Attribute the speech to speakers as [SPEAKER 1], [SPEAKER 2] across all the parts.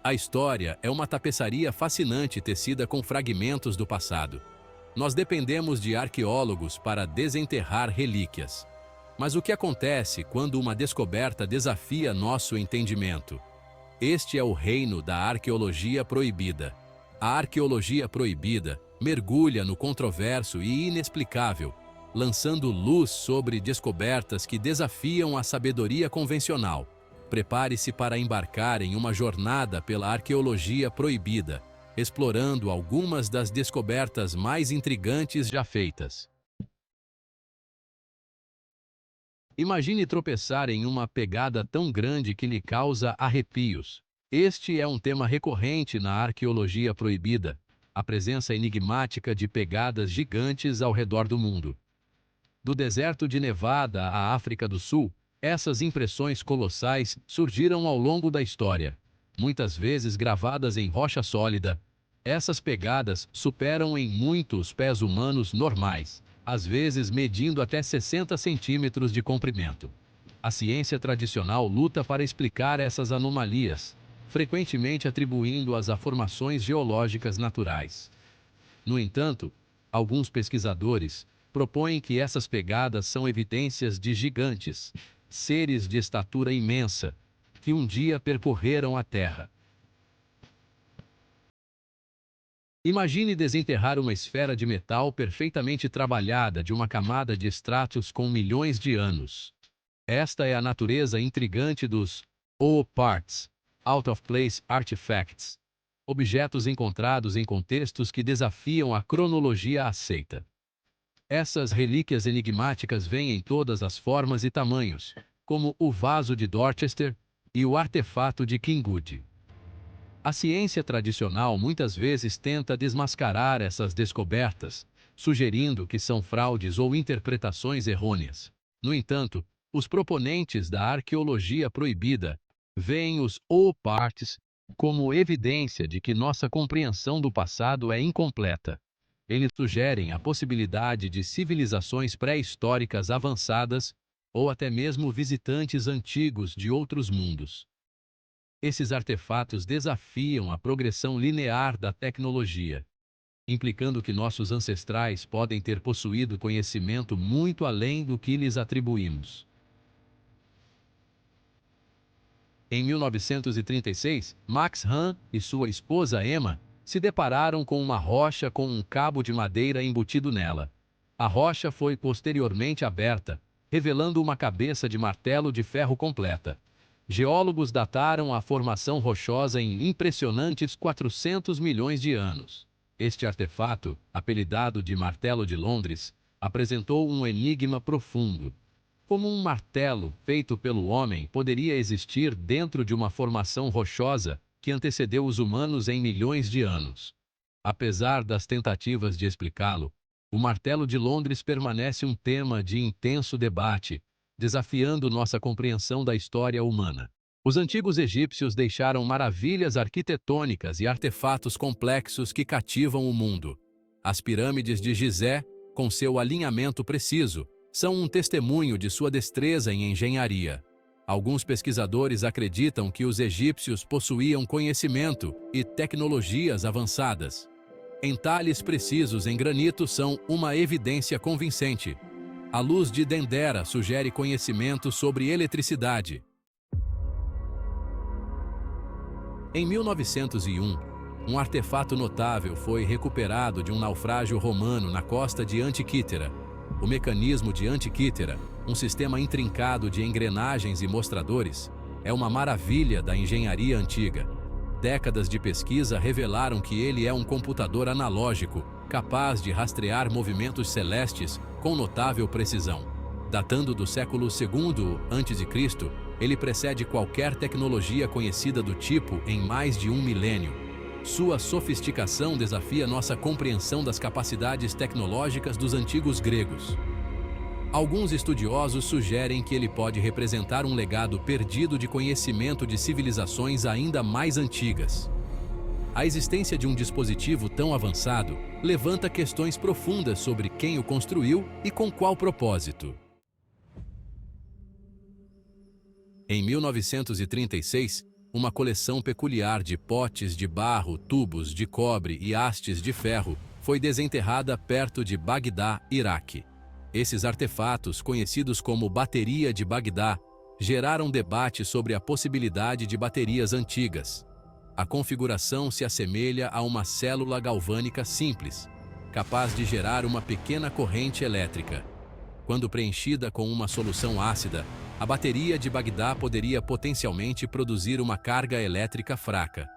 [SPEAKER 1] A história é uma tapeçaria fascinante tecida com fragmentos do passado. Nós dependemos de arqueólogos para desenterrar relíquias. Mas o que acontece quando uma descoberta desafia nosso entendimento? Este é o reino da arqueologia proibida. A arqueologia proibida mergulha no controverso e inexplicável, lançando luz sobre descobertas que desafiam a sabedoria convencional. Prepare-se para embarcar em uma jornada pela arqueologia proibida, explorando algumas das descobertas mais intrigantes já feitas. Imagine tropeçar em uma pegada tão grande que lhe causa arrepios. Este é um tema recorrente na arqueologia proibida, a presença enigmática de pegadas gigantes ao redor do mundo. Do deserto de Nevada à África do Sul, essas impressões colossais surgiram ao longo da história. Muitas vezes gravadas em rocha sólida, essas pegadas superam em muito os pés humanos normais, às vezes medindo até 60 centímetros de comprimento. A ciência tradicional luta para explicar essas anomalias, frequentemente atribuindo-as a formações geológicas naturais. No entanto, alguns pesquisadores propõem que essas pegadas são evidências de gigantes, seres de estatura imensa, que um dia percorreram a Terra. Imagine desenterrar uma esfera de metal perfeitamente trabalhada de uma camada de estratos com milhões de anos. Esta é a natureza intrigante dos OPARTs, Out of Place Artifacts, objetos encontrados em contextos que desafiam a cronologia aceita. Essas relíquias enigmáticas vêm em todas as formas e tamanhos, como o vaso de Dorchester e o artefato de Kingwood. A ciência tradicional muitas vezes tenta desmascarar essas descobertas, sugerindo que são fraudes ou interpretações errôneas. No entanto, os proponentes da arqueologia proibida veem os OPARTs como evidência de que nossa compreensão do passado é incompleta. Eles sugerem a possibilidade de civilizações pré-históricas avançadas ou até mesmo visitantes antigos de outros mundos. Esses artefatos desafiam a progressão linear da tecnologia, implicando que nossos ancestrais podem ter possuído conhecimento muito além do que lhes atribuímos. Em 1936, Max Hahn e sua esposa Emma se depararam com uma rocha com um cabo de madeira embutido nela. A rocha foi posteriormente aberta, revelando uma cabeça de martelo de ferro completa. Geólogos dataram a formação rochosa em impressionantes 400 milhões de anos. Este artefato, apelidado de Martelo de Londres, apresentou um enigma profundo. Como um martelo feito pelo homem poderia existir dentro de uma formação rochosa que antecedeu os humanos em milhões de anos? Apesar das tentativas de explicá-lo, o Martelo de Londres permanece um tema de intenso debate, desafiando nossa compreensão da história humana. Os antigos egípcios deixaram maravilhas arquitetônicas e artefatos complexos que cativam o mundo. As pirâmides de Gizé, com seu alinhamento preciso, são um testemunho de sua destreza em engenharia. Alguns pesquisadores acreditam que os egípcios possuíam conhecimento e tecnologias avançadas. Entalhes precisos em granito são uma evidência convincente. A luz de Dendera sugere conhecimento sobre eletricidade. Em 1901, um artefato notável foi recuperado de um naufrágio romano na costa de Antiquítera. O mecanismo de Antiquítera, um sistema intrincado de engrenagens e mostradores, é uma maravilha da engenharia antiga. Décadas de pesquisa revelaram que ele é um computador analógico, capaz de rastrear movimentos celestes com notável precisão. Datando do século II a.C., ele precede qualquer tecnologia conhecida do tipo em mais de um milênio. Sua sofisticação desafia nossa compreensão das capacidades tecnológicas dos antigos gregos. Alguns estudiosos sugerem que ele pode representar um legado perdido de conhecimento de civilizações ainda mais antigas. A existência de um dispositivo tão avançado levanta questões profundas sobre quem o construiu e com qual propósito. Em 1936, Uma coleção peculiar de potes de barro, tubos de cobre e hastes de ferro foi desenterrada perto de Bagdá, Iraque. Esses artefatos, conhecidos como Bateria de Bagdá, geraram debate sobre a possibilidade de baterias antigas. A configuração se assemelha a uma célula galvânica simples, capaz de gerar uma pequena corrente elétrica. Quando preenchida com uma solução ácida, a bateria de Bagdá poderia potencialmente produzir uma carga elétrica fraca.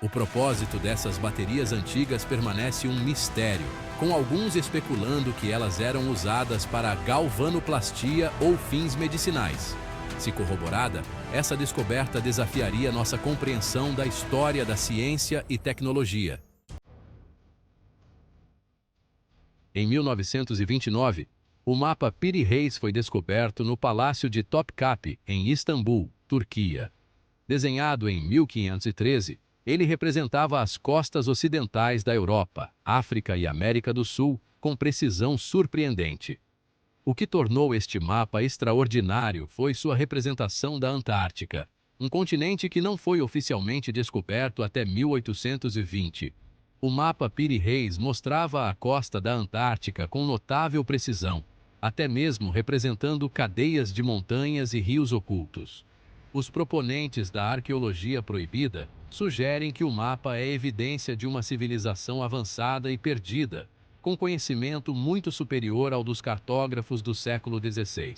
[SPEAKER 1] O propósito dessas baterias antigas permanece um mistério, com alguns especulando que elas eram usadas para galvanoplastia ou fins medicinais. Se corroborada, essa descoberta desafiaria nossa compreensão da história da ciência e tecnologia. Em 1929, o mapa Piri Reis foi descoberto no Palácio de Topkapi, em Istambul, Turquia. Desenhado em 1513, ele representava as costas ocidentais da Europa, África e América do Sul com precisão surpreendente. O que tornou este mapa extraordinário foi sua representação da Antártica, um continente que não foi oficialmente descoberto até 1820. O mapa Piri Reis mostrava a costa da Antártica com notável precisão, até mesmo representando cadeias de montanhas e rios ocultos. Os proponentes da arqueologia proibida sugerem que o mapa é evidência de uma civilização avançada e perdida, com conhecimento muito superior ao dos cartógrafos do século XVI.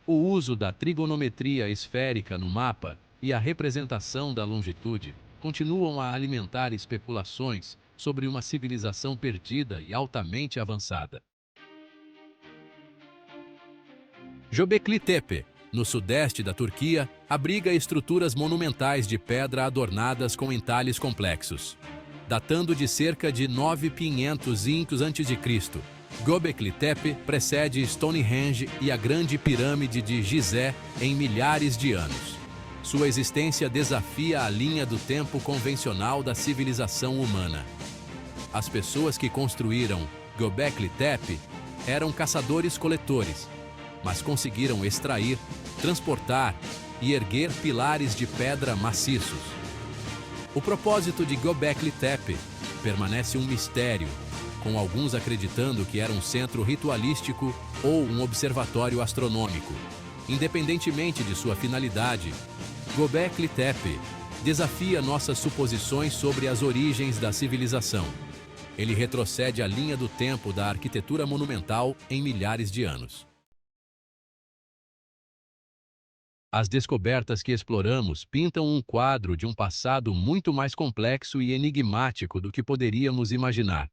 [SPEAKER 1] O uso da trigonometria esférica no mapa e a representação da longitude continuam a alimentar especulações sobre uma civilização perdida e altamente avançada. Göbekli Tepe, no sudeste da Turquia, abriga estruturas monumentais de pedra adornadas com entalhes complexos. Datando de cerca de 9500 a.C., Göbekli Tepe precede Stonehenge e a Grande Pirâmide de Gizé em milhares de anos. Sua existência desafia a linha do tempo convencional da civilização humana. As pessoas que construíram Göbekli Tepe eram caçadores-coletores, mas conseguiram extrair, transportar e erguer pilares de pedra maciços. O propósito de Göbekli Tepe permanece um mistério, com alguns acreditando que era um centro ritualístico ou um observatório astronômico. Independentemente de sua finalidade, Göbekli Tepe desafia nossas suposições sobre as origens da civilização. Ele retrocede a linha do tempo da arquitetura monumental em milhares de anos. As descobertas que exploramos pintam um quadro de um passado muito mais complexo e enigmático do que poderíamos imaginar.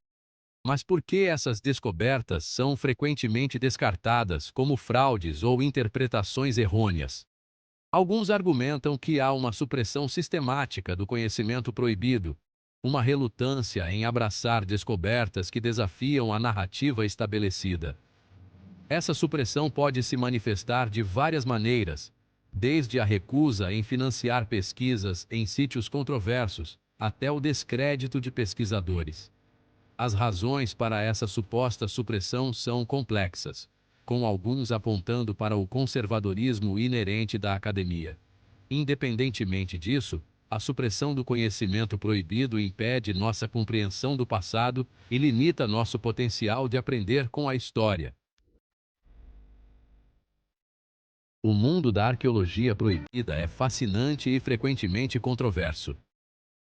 [SPEAKER 1] Mas por que essas descobertas são frequentemente descartadas como fraudes ou interpretações errôneas? Alguns argumentam que há uma supressão sistemática do conhecimento proibido, uma relutância em abraçar descobertas que desafiam a narrativa estabelecida. Essa supressão pode se manifestar de várias maneiras, desde a recusa em financiar pesquisas em sítios controversos, até o descrédito de pesquisadores. As razões para essa suposta supressão são complexas, com alguns apontando para o conservadorismo inerente da academia. Independentemente disso, a supressão do conhecimento proibido impede nossa compreensão do passado e limita nosso potencial de aprender com a história. O mundo da arqueologia proibida é fascinante e frequentemente controverso.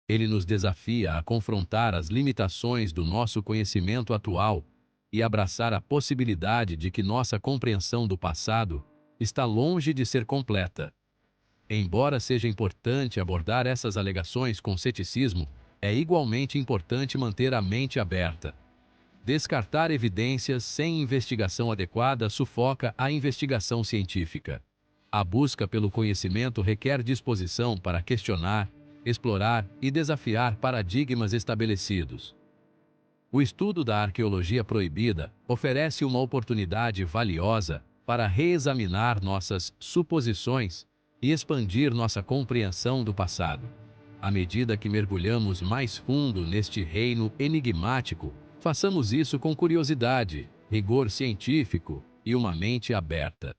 [SPEAKER 1] Ele nos desafia a confrontar as limitações do nosso conhecimento atual e abraçar a possibilidade de que nossa compreensão do passado está longe de ser completa. Embora seja importante abordar essas alegações com ceticismo, é igualmente importante manter a mente aberta. Descartar evidências sem investigação adequada sufoca a investigação científica. A busca pelo conhecimento requer disposição para questionar, explorar e desafiar paradigmas estabelecidos. O estudo da arqueologia proibida oferece uma oportunidade valiosa para reexaminar nossas suposições e expandir nossa compreensão do passado. À medida que mergulhamos mais fundo neste reino enigmático, façamos isso com curiosidade, rigor científico e uma mente aberta.